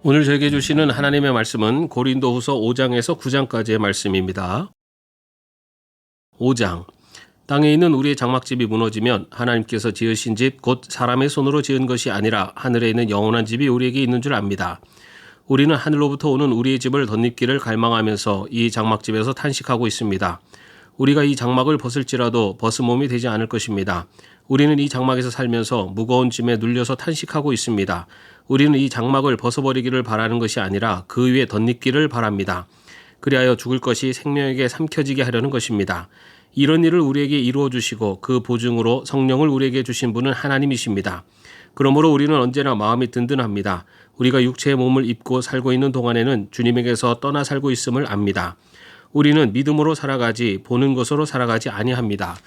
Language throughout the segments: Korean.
오늘 저에게 주시는 하나님의 말씀은 고린도후서 5장에서 9장까지의 말씀입니다. 5장. 땅에 있는 우리의 장막집이 무너지면 하나님께서 지으신 집 곧 사람의 손으로 지은 것이 아니라 하늘에 있는 영원한 집이 우리에게 있는 줄 압니다. 우리는 하늘로부터 오는 우리의 집을 덧입기를 갈망하면서 이 장막집에서 탄식하고 있습니다. 우리가 이 장막을 벗을지라도 벗은 몸이 되지 않을 것입니다. 우리는 이 장막에서 살면서 무거운 짐에 눌려서 탄식하고 있습니다. 우리는 이 장막을 벗어버리기를 바라는 것이 아니라 그 위에 덧입기를 바랍니다. 그리하여 죽을 것이 생명에게 삼켜지게 하려는 것입니다. 이런 일을 우리에게 이루어 주시고 그 보증으로 성령을 우리에게 주신 분은 하나님이십니다. 그러므로 우리는 언제나 마음이 든든합니다. 우리가 육체의 몸을 입고 살고 있는 동안에는 주님에게서 떠나 살고 있음을 압니다. 우리는 믿음으로 살아가지 보는 것으로 살아가지 아니합니다.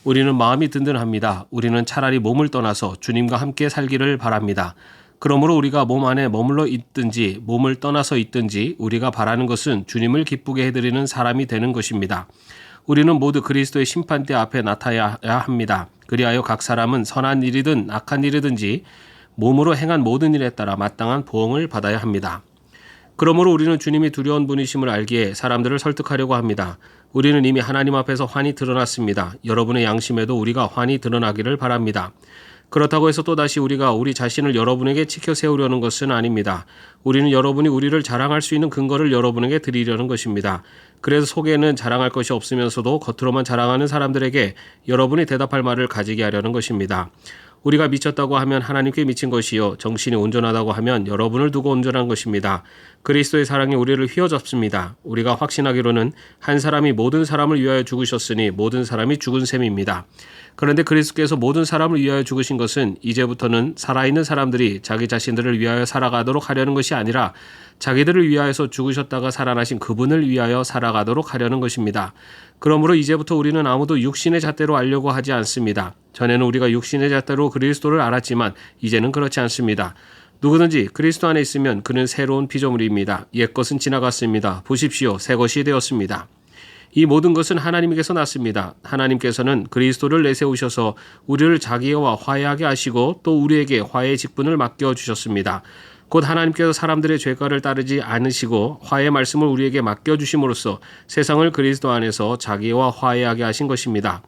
우리는 마음이 든든합니다. 우리는 차라리 몸을 떠나서 주님과 함께 살기를 바랍니다. 그러므로 우리가 몸 안에 머물러 있든지 몸을 떠나서 있든지 우리가 바라는 것은 주님을 기쁘게 해드리는 사람이 되는 것입니다. 우리는 모두 그리스도의 심판대 앞에 나타나야 합니다. 그리하여 각 사람은 선한 일이든 악한 일이든지 몸으로 행한 모든 일에 따라 마땅한 보응을 받아야 합니다. 그러므로 우리는 주님이 두려운 분이심을 알기에 사람들을 설득하려고 합니다. 우리는 이미 하나님 앞에서 환히 드러났습니다. 여러분의 양심에도 우리가 환히 드러나기를 바랍니다. 그렇다고 해서 또다시 우리가 우리 자신을 여러분에게 치켜 세우려는 것은 아닙니다. 우리는 여러분이 우리를 자랑할 수 있는 근거를 여러분에게 드리려는 것입니다. 그래서 속에는 자랑할 것이 없으면서도 겉으로만 자랑하는 사람들에게 여러분이 대답할 말을 가지게 하려는 것입니다. 우리가 미쳤다고 하면 하나님께 미친 것이요 정신이 온전하다고 하면 여러분을 두고 온전한 것입니다. 그리스도의 사랑이 우리를 휘어잡습니다. 우리가 확신하기로는 한 사람이 모든 사람을 위하여 죽으셨으니 모든 사람이 죽은 셈입니다. 그런데 그리스도께서 모든 사람을 위하여 죽으신 것은 이제부터는 살아있는 사람들이 자기 자신들을 위하여 살아가도록 하려는 것이 아니라 자기들을 위하여서 죽으셨다가 살아나신 그분을 위하여 살아가도록 하려는 것입니다. 그러므로 이제부터 우리는 아무도 육신의 잣대로 알려고 하지 않습니다. 전에는 우리가 육신의 잣대로 그리스도를 알았지만 이제는 그렇지 않습니다. 누구든지 그리스도 안에 있으면 그는 새로운 피조물입니다. 옛것은 지나갔습니다. 보십시오. 새것이 되었습니다. 이 모든 것은 하나님께서 났습니다. 하나님께서는 그리스도를 내세우셔서 우리를 자기와 화해하게 하시고 또 우리에게 화해의 직분을 맡겨주셨습니다. 곧 하나님께서 사람들의 죄가를 따르지 않으시고 화해의 말씀을 우리에게 맡겨주심으로써 세상을 그리스도 안에서 자기와 화해하게 하신 것입니다.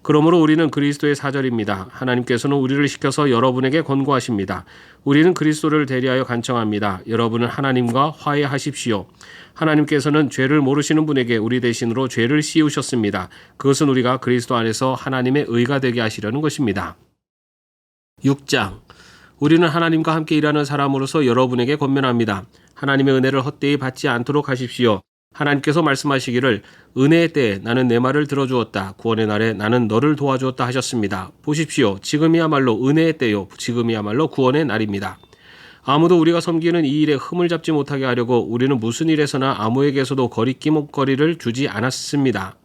그러므로 우리는 그리스도의 사절입니다. 하나님께서는 우리를 시켜서 여러분에게 권고하십니다. 우리는 그리스도를 대리하여 간청합니다. 여러분은 하나님과 화해하십시오. 하나님께서는 죄를 모르시는 분에게 우리 대신으로 죄를 씌우셨습니다. 그것은 우리가 그리스도 안에서 하나님의 의가 되게 하시려는 것입니다. 6장. 우리는 하나님과 함께 일하는 사람으로서 여러분에게 권면합니다. 하나님의 은혜를 헛되이 받지 않도록 하십시오. 하나님께서 말씀하시기를 은혜의 때에 나는 내 말을 들어주었다. 구원의 날에 나는 너를 도와주었다 하셨습니다. 보십시오. 지금이야말로 은혜의 때요. 지금이야말로 구원의 날입니다. 아무도 우리가 섬기는 이 일에 흠을 잡지 못하게 하려고 우리는 무슨 일에서나 아무에게서도 거리낌목거리를 주지 않았습니다.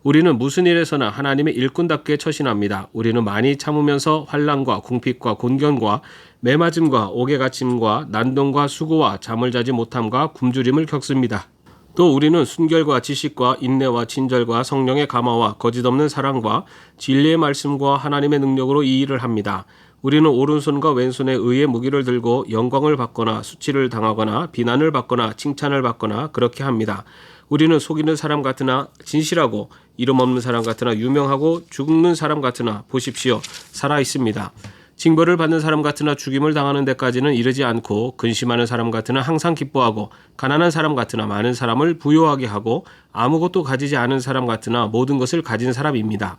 우리는 무슨 일에서나 하나님의 일꾼답게 처신합니다. 우리는 많이 참으면서 환난과 궁핍과 곤견과 매맞음과 옥에갇힘과 난동과 수고와 잠을 자지 못함과 굶주림을 겪습니다. 또 우리는 순결과 지식과 인내와 친절과 성령의 감화와 거짓없는 사랑과 진리의 말씀과 하나님의 능력으로 이 일을 합니다. 우리는 오른손과 왼손에 의의 무기를 들고 영광을 받거나 수치를 당하거나 비난을 받거나 칭찬을 받거나 그렇게 합니다. 우리는 속이는 사람 같으나 진실하고 이름 없는 사람 같으나 유명하고 죽는 사람 같으나 보십시오. 살아 있습니다. 징벌을 받는 사람 같으나 죽임을 당하는 데까지는 이르지 않고 근심하는 사람 같으나 항상 기뻐하고 가난한 사람 같으나 많은 사람을 부요하게 하고 아무것도 가지지 않은 사람 같으나 모든 것을 가진 사람입니다.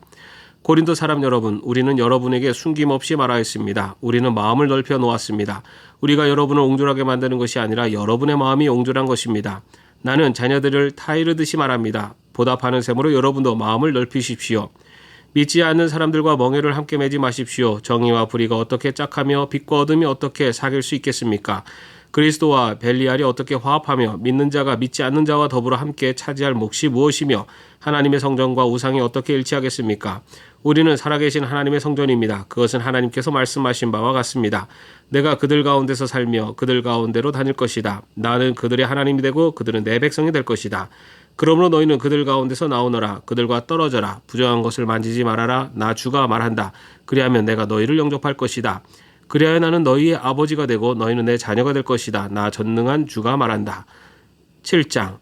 고린도 사람 여러분, 우리는 여러분에게 숨김없이 말하였습니다. 우리는 마음을 넓혀 놓았습니다. 우리가 여러분을 옹졸하게 만드는 것이 아니라 여러분의 마음이 옹졸한 것입니다. 나는 자녀들을 타이르듯이 말합니다. 보답하는 셈으로 여러분도 마음을 넓히십시오. 믿지 않는 사람들과 멍에를 함께 매지 마십시오. 정의와 불의가 어떻게 짝하며 빛과 어둠이 어떻게 사귈 수 있겠습니까? 그리스도와 벨리알이 어떻게 화합하며 믿는 자가 믿지 않는 자와 더불어 함께 차지할 몫이 무엇이며 하나님의 성전과 우상이 어떻게 일치하겠습니까? 우리는 살아계신 하나님의 성전입니다. 그것은 하나님께서 말씀하신 바와 같습니다. 내가 그들 가운데서 살며 그들 가운데로 다닐 것이다. 나는 그들의 하나님이 되고 그들은 내 백성이 될 것이다. 그러므로 너희는 그들 가운데서 나오너라. 그들과 떨어져라. 부정한 것을 만지지 말아라. 나 주가 말한다. 그리하면 내가 너희를 영접할 것이다. 그리하여 나는 너희의 아버지가 되고 너희는 내 자녀가 될 것이다. 나 전능한 주가 말한다. 7장.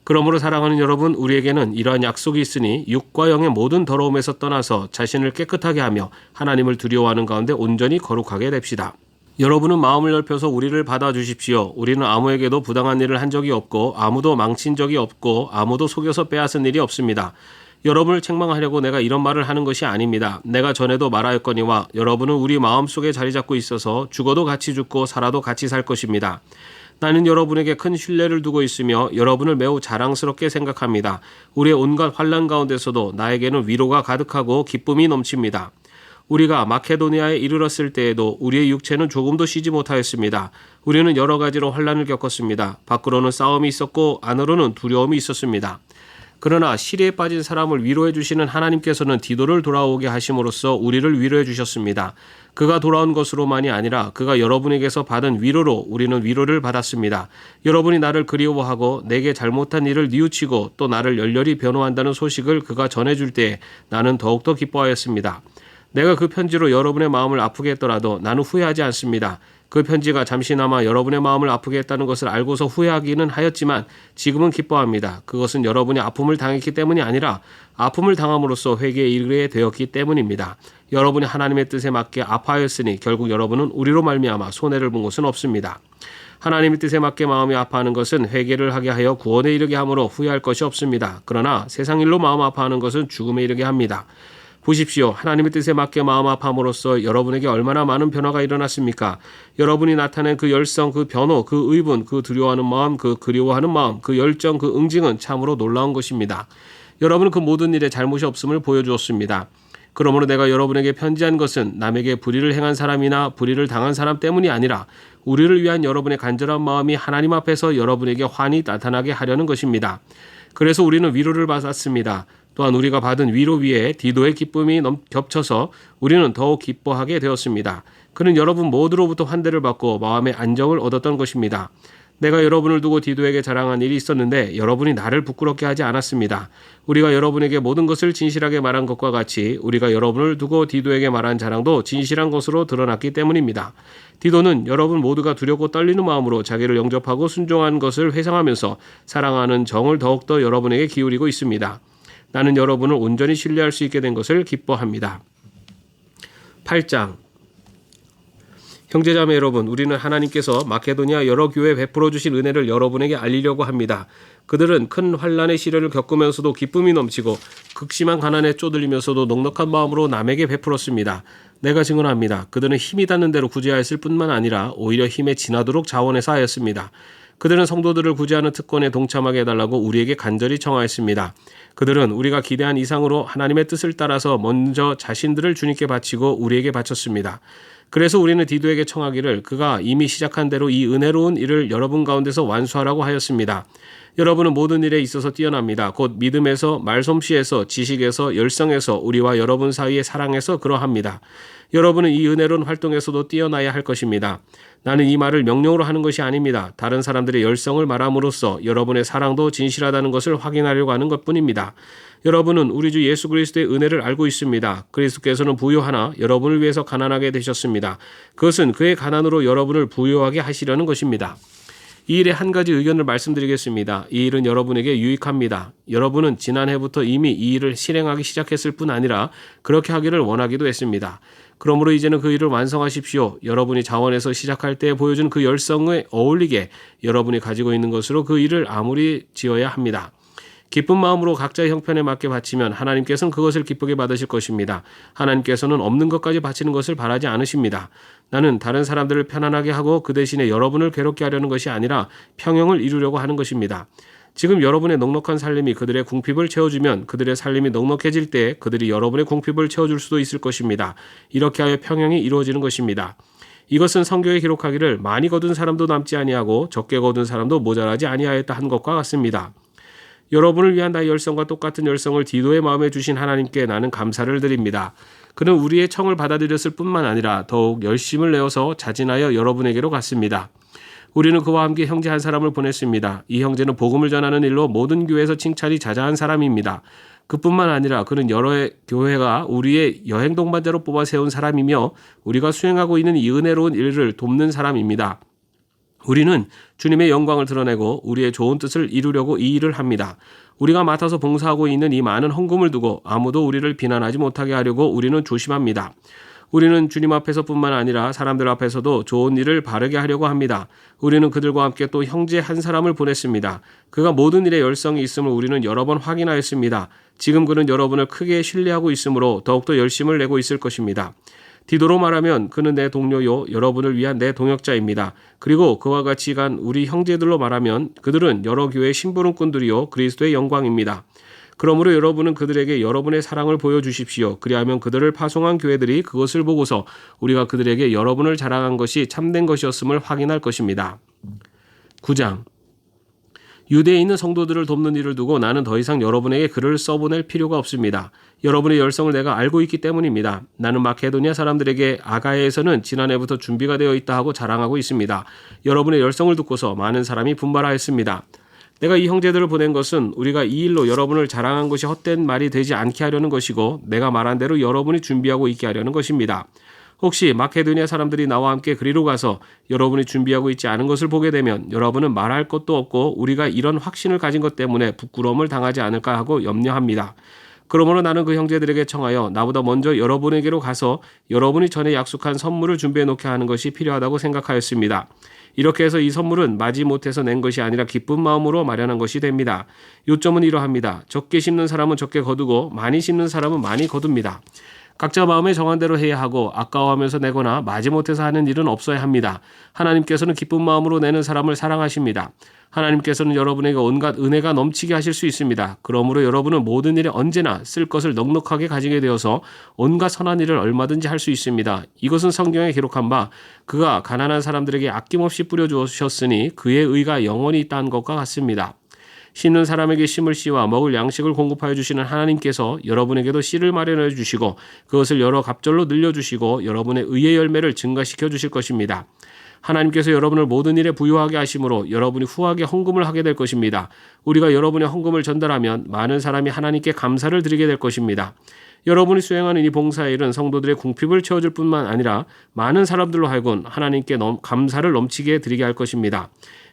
그러므로 사랑하는 여러분, 우리에게는 이러한 약속이 있으니 육과 영의 모든 더러움에서 떠나서 자신을 깨끗하게 하며 하나님을 두려워하는 가운데 온전히 거룩하게 됩시다. 여러분은 마음을 넓혀서 우리를 받아주십시오. 우리는 아무에게도 부당한 일을 한 적이 없고 아무도 망친 적이 없고 아무도 속여서 빼앗은 일이 없습니다. 여러분을 책망하려고 내가 이런 말을 하는 것이 아닙니다. 내가 전에도 말하였거니와 여러분은 우리 마음속에 자리 잡고 있어서 죽어도 같이 죽고 살아도 같이 살 것입니다. 나는 여러분에게 큰 신뢰를 두고 있으며 여러분을 매우 자랑스럽게 생각합니다. 우리의 온갖 환난 가운데서도 나에게는 위로가 가득하고 기쁨이 넘칩니다. 우리가 마케도니아에 이르렀을 때에도 우리의 육체는 조금도 쉬지 못하였습니다. 우리는 여러 가지로 환난을 겪었습니다. 밖으로는 싸움이 있었고 안으로는 두려움이 있었습니다. 그러나 시리에 빠진 사람을 위로해 주시는 하나님께서는 디도를 돌아오게 하심으로써 우리를 위로해 주셨습니다. 그가 돌아온 것으로만이 아니라 그가 여러분에게서 받은 위로로 우리는 위로를 받았습니다. 여러분이 나를 그리워하고 내게 잘못한 일을 뉘우치고 또 나를 열렬히 변호한다는 소식을 그가 전해줄 때 나는 더욱더 기뻐하였습니다. 내가 그 편지로 여러분의 마음을 아프게 했더라도 나는 후회하지 않습니다. 그 편지가 잠시나마 여러분의 마음을 아프게 했다는 것을 알고서 후회하기는 하였지만 지금은 기뻐합니다. 그것은 여러분이 아픔을 당했기 때문이 아니라 아픔을 당함으로써 회개에 이르게 되었기 때문입니다. 여러분이 하나님의 뜻에 맞게 아파하였으니 결국 여러분은 우리로 말미암아 손해를 본 것은 없습니다. 하나님의 뜻에 맞게 마음이 아파하는 것은 회개를 하게 하여 구원에 이르게 하므로 후회할 것이 없습니다. 그러나 세상 일로 마음 아파하는 것은 죽음에 이르게 합니다. 보십시오. 하나님의 뜻에 맞게 마음 아파함으로써 여러분에게 얼마나 많은 변화가 일어났습니까? 여러분이 나타낸 그 열성, 그 변호, 그 의분, 그 두려워하는 마음, 그 그리워하는 마음, 그 열정, 그 응징은 참으로 놀라운 것입니다. 여러분은 그 모든 일에 잘못이 없음을 보여주었습니다. 그러므로 내가 여러분에게 편지한 것은 남에게 불의를 행한 사람이나 불의를 당한 사람 때문이 아니라 우리를 위한 여러분의 간절한 마음이 하나님 앞에서 여러분에게 환히 나타나게 하려는 것입니다. 그래서 우리는 위로를 받았습니다. 또한 우리가 받은 위로 위에 디도의 기쁨이 겹쳐서 우리는 더욱 기뻐하게 되었습니다. 그는 여러분 모두로부터 환대를 받고 마음의 안정을 얻었던 것입니다. 내가 여러분을 두고 디도에게 자랑한 일이 있었는데 여러분이 나를 부끄럽게 하지 않았습니다. 우리가 여러분에게 모든 것을 진실하게 말한 것과 같이 우리가 여러분을 두고 디도에게 말한 자랑도 진실한 것으로 드러났기 때문입니다. 디도는 여러분 모두가 두렵고 떨리는 마음으로 자기를 영접하고 순종한 것을 회상하면서 사랑하는 정을 더욱더 여러분에게 기울이고 있습니다. 나는 여러분을 온전히 신뢰할 수 있게 된 것을 기뻐합니다. 8장. 형제자매 여러분, 우리는 하나님께서 마케도니아 여러 교회에 베풀어 주신 은혜를 여러분에게 알리려고 합니다. 그들은 큰 환난의 시련을 겪으면서도 기쁨이 넘치고 극심한 가난에 쪼들리면서도 넉넉한 마음으로 남에게 베풀었습니다. 내가 증언합니다. 그들은 힘이 닿는 대로 구제하였을 뿐만 아니라 오히려 힘에 지나도록 자원해서 하였습니다. 그들은 성도들을 구제하는 특권에 동참하게 해달라고 우리에게 간절히 청하였습니다. 그들은 우리가 기대한 이상으로 하나님의 뜻을 따라서 먼저 자신들을 주님께 바치고 우리에게 바쳤습니다. 그래서 우리는 디도에게 청하기를 그가 이미 시작한 대로 이 은혜로운 일을 여러분 가운데서 완수하라고 하였습니다. 여러분은 모든 일에 있어서 뛰어납니다. 곧 믿음에서, 말솜씨에서, 지식에서, 열성에서, 우리와 여러분 사이의 사랑에서 그러합니다. 여러분은 이 은혜로운 활동에서도 뛰어나야 할 것입니다. 나는 이 말을 명령으로 하는 것이 아닙니다. 다른 사람들의 열성을 말함으로써 여러분의 사랑도 진실하다는 것을 확인하려고 하는 것뿐입니다. 여러분은 우리 주 예수 그리스도의 은혜를 알고 있습니다. 그리스도께서는 부요하나 여러분을 위해서 가난하게 되셨습니다. 그것은 그의 가난으로 여러분을 부요하게 하시려는 것입니다. 이 일에 한 가지 의견을 말씀드리겠습니다. 이 일은 여러분에게 유익합니다. 여러분은 지난해부터 이미 이 일을 실행하기 시작했을 뿐 아니라 그렇게 하기를 원하기도 했습니다. 그러므로 이제는 그 일을 완성하십시오. 여러분이 자원에서 시작할 때 보여준 그 열성에 어울리게 여러분이 가지고 있는 것으로 그 일을 아무리 지어야 합니다. 기쁜 마음으로 각자의 형편에 맞게 바치면 하나님께서는 그것을 기쁘게 받으실 것입니다. 하나님께서는 없는 것까지 바치는 것을 바라지 않으십니다. 나는 다른 사람들을 편안하게 하고 그 대신에 여러분을 괴롭게 하려는 것이 아니라 평형을 이루려고 하는 것입니다. 지금 여러분의 넉넉한 살림이 그들의 궁핍을 채워주면 그들의 살림이 넉넉해질 때 그들이 여러분의 궁핍을 채워줄 수도 있을 것입니다. 이렇게 하여 평형이 이루어지는 것입니다. 이것은 성경에 기록하기를 많이 거둔 사람도 남지 아니하고 적게 거둔 사람도 모자라지 아니하였다 한 것과 같습니다. 여러분을 위한 나의 열성과 똑같은 열성을 디도의 마음에 주신 하나님께 나는 감사를 드립니다. 그는 우리의 청을 받아들였을 뿐만 아니라 더욱 열심을 내어서 자진하여 여러분에게로 갔습니다. 우리는 그와 함께 형제 한 사람을 보냈습니다. 이 형제는 복음을 전하는 일로 모든 교회에서 칭찬이 자자한 사람입니다. 그뿐만 아니라 그는 여러 교회가 우리의 여행 동반자로 뽑아 세운 사람이며 우리가 수행하고 있는 이 은혜로운 일을 돕는 사람입니다. 우리는 주님의 영광을 드러내고 우리의 좋은 뜻을 이루려고 이 일을 합니다. 우리가 맡아서 봉사하고 있는 이 많은 헌금을 두고 아무도 우리를 비난하지 못하게 하려고 우리는 조심합니다. 우리는 주님 앞에서뿐만 아니라 사람들 앞에서도 좋은 일을 바르게 하려고 합니다. 우리는 그들과 함께 또 형제 한 사람을 보냈습니다. 그가 모든 일에 열성이 있음을 우리는 여러 번 확인하였습니다. 지금 그는 여러분을 크게 신뢰하고 있으므로 더욱더 열심을 내고 있을 것입니다. 디도로 말하면 그는 내 동료요 여러분을 위한 내 동역자입니다. 그리고 그와 같이 간 우리 형제들로 말하면 그들은 여러 교회의 심부름꾼들이요 그리스도의 영광입니다. 그러므로 여러분은 그들에게 여러분의 사랑을 보여주십시오. 그리하면 그들을 파송한 교회들이 그것을 보고서 우리가 그들에게 여러분을 자랑한 것이 참된 것이었음을 확인할 것입니다. 9장 유대에 있는 성도들을 돕는 일을 두고 나는 더 이상 여러분에게 글을 써보낼 필요가 없습니다. 여러분의 열성을 내가 알고 있기 때문입니다. 나는 마케도니아 사람들에게 아가야에서는 지난해부터 준비가 되어 있다 하고 자랑하고 있습니다. 여러분의 열성을 듣고서 많은 사람이 분발하였습니다. 내가 이 형제들을 보낸 것은 우리가 이 일로 여러분을 자랑한 것이 헛된 말이 되지 않게 하려는 것이고 내가 말한 대로 여러분이 준비하고 있게 하려는 것입니다. 혹시 마케도니아 사람들이 나와 함께 그리로 가서 여러분이 준비하고 있지 않은 것을 보게 되면 여러분은 말할 것도 없고 우리가 이런 확신을 가진 것 때문에 부끄러움을 당하지 않을까 하고 염려합니다. 그러므로 나는 그 형제들에게 청하여 나보다 먼저 여러분에게로 가서 여러분이 전에 약속한 선물을 준비해 놓게 하는 것이 필요하다고 생각하였습니다. 이렇게 해서 이 선물은 마지못해서 낸 것이 아니라 기쁜 마음으로 마련한 것이 됩니다. 요점은 이러합니다. 적게 심는 사람은 적게 거두고 많이 심는 사람은 많이 거둡니다. 각자 마음에 정한 대로 해야 하고 아까워하면서 내거나 마지못해서 하는 일은 없어야 합니다. 하나님께서는 기쁜 마음으로 내는 사람을 사랑하십니다. 하나님께서는 여러분에게 온갖 은혜가 넘치게 하실 수 있습니다. 그러므로 여러분은 모든 일에 언제나 쓸 것을 넉넉하게 가지게 되어서 온갖 선한 일을 얼마든지 할 수 있습니다. 이것은 성경에 기록한 바 그가 가난한 사람들에게 아낌없이 뿌려주셨으니 그의 의가 영원히 있다는 것과 같습니다. 심는 사람에게 심을 씨와 먹을 양식을 공급하여 주시는 하나님께서 여러분에게도 씨를 마련해 주시고 그것을 여러 갑절로 늘려주시고 여러분의 의의 열매를 증가시켜 주실 것입니다. 하나님께서 여러분을 모든 일에 부유하게 하심으로 여러분이 후하게 헌금을 하게 될 것입니다. 우리가 여러분의 헌금을 전달하면 많은 사람이 하나님께 감사를 드리게 될 것입니다. 여러분이 수행하는 이 봉사의 일은 성도들의 궁핍을 채워줄 뿐만 아니라 많은 사람들로 하여금 하나님께 감사를 넘치게 드리게 할 것입니다.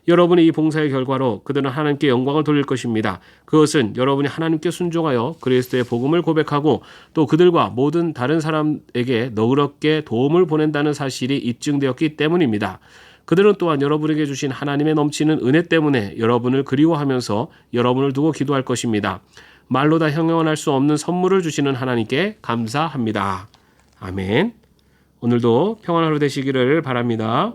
여러분의 이 봉사의 결과로 그들은 하나님께 영광을 돌릴 것입니다. 그것은 여러분이 하나님께 순종하여 그리스도의 복음을 고백하고 또 그들과 모든 다른 사람에게 너그럽게 도움을 보낸다는 사실이 입증되었기 때문입니다. 그들은 또한 여러분에게 주신 하나님의 넘치는 은혜 때문에 여러분을 그리워하면서 여러분을 두고 기도할 것입니다. 말로 다 형용할 수 없는 선물을 주시는 하나님께 감사합니다. 아멘. 오늘도 평안한 하루 되시기를 바랍니다.